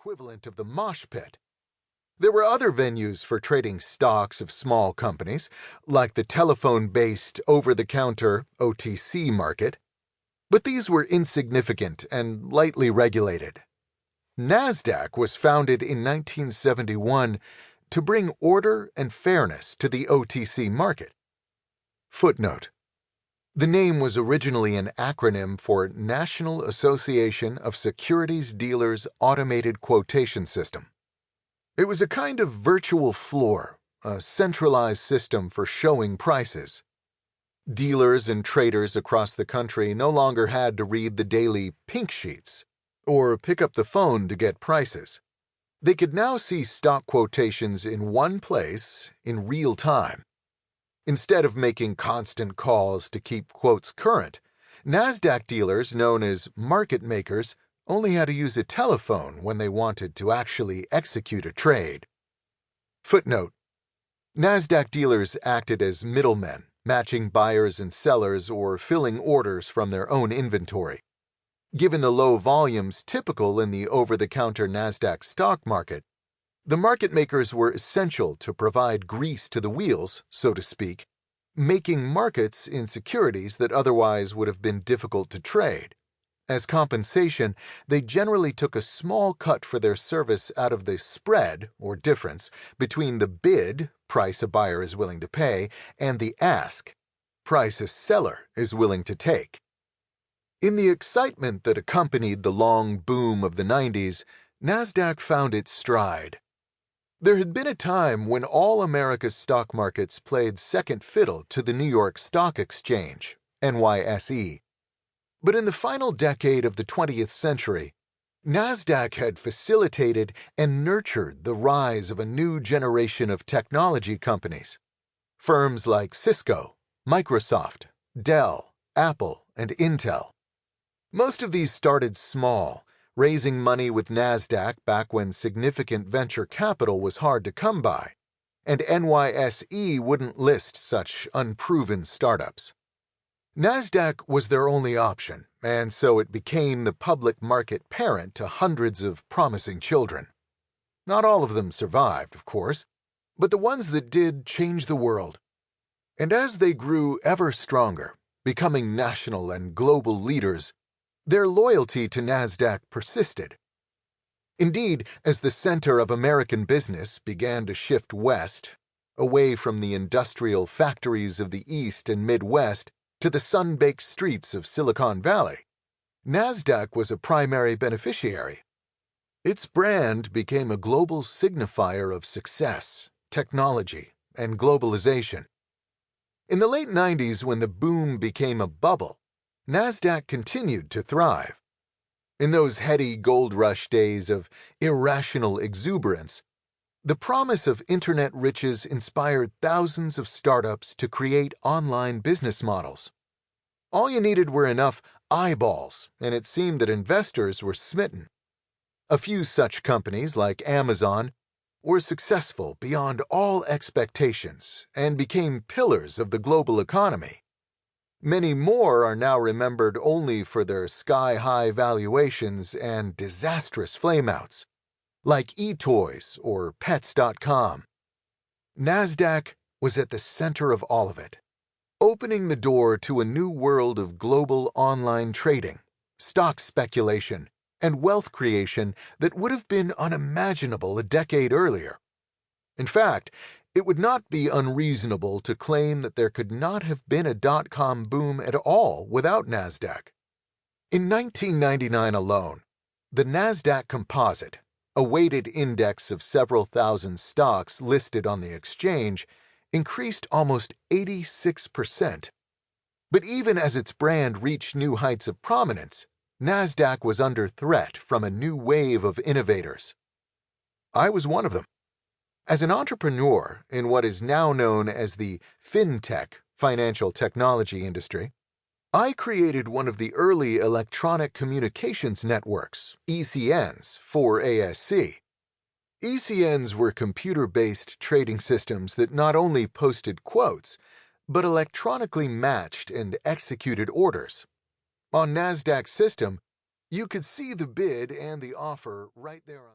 equivalent of the mosh pit. There were other venues for trading stocks of small companies, like the telephone-based over-the-counter OTC market, but these were insignificant and lightly regulated. Nasdaq was founded in 1971 to bring order and fairness to the OTC market. Footnote: the name was originally an acronym for National Association of Securities Dealers Automated Quotation System. It was a kind of virtual floor, a centralized system for showing prices. Dealers and traders across the country no longer had to read the daily pink sheets or pick up the phone to get prices. They could now see stock quotations in one place in real time. Instead of making constant calls to keep quotes current, Nasdaq dealers, known as market makers, only had to use a telephone when they wanted to actually execute a trade. Footnote: Nasdaq dealers acted as middlemen, matching buyers and sellers or filling orders from their own inventory. Given the low volumes typical in the over-the-counter Nasdaq stock market, the market makers were essential to provide grease to the wheels, so to speak, making markets in securities that otherwise would have been difficult to trade. As compensation, they generally took a small cut for their service out of the spread, or difference, between the bid, price a buyer is willing to pay, and the ask, price a seller is willing to take. In the excitement that accompanied the long boom of the 90s, Nasdaq found its stride. There had been a time when all America's stock markets played second fiddle to the New York Stock Exchange, NYSE. But in the final decade of the 20th century, Nasdaq had facilitated and nurtured the rise of a new generation of technology companies. Firms like Cisco, Microsoft, Dell, Apple, and Intel. Most of these started small, raising money with Nasdaq back when significant venture capital was hard to come by, and NYSE wouldn't list such unproven startups. Nasdaq was their only option, and so it became the public market parent to hundreds of promising children. Not all of them survived, of course, but the ones that did changed the world. And as they grew ever stronger, becoming national and global leaders, their loyalty to Nasdaq persisted. Indeed, as the center of American business began to shift west, away from the industrial factories of the East and Midwest to the sun-baked streets of Silicon Valley, Nasdaq was a primary beneficiary. Its brand became a global signifier of success, technology, and globalization. In the late 90s, when the boom became a bubble, Nasdaq continued to thrive. In those heady gold rush days of irrational exuberance, the promise of internet riches inspired thousands of startups to create online business models. All you needed were enough eyeballs, and it seemed that investors were smitten. A few such companies, like Amazon, were successful beyond all expectations and became pillars of the global economy. Many more are now remembered only for their sky-high valuations and disastrous flameouts, like eToys or Pets.com. Nasdaq was at the center of all of it, opening the door to a new world of global online trading, stock speculation, and wealth creation that would have been unimaginable a decade earlier. In fact, it would not be unreasonable to claim that there could not have been a dot-com boom at all without Nasdaq. In 1999 alone, the Nasdaq Composite, a weighted index of several thousand stocks listed on the exchange, increased almost 86%. But even as its brand reached new heights of prominence, Nasdaq was under threat from a new wave of innovators. I was one of them. As an entrepreneur in what is now known as the fintech, financial technology industry, I created one of the early electronic communications networks, ECNs, for ASC. ECNs were computer-based trading systems that not only posted quotes, but electronically matched and executed orders. On Nasdaq's system, you could see the bid and the offer right there on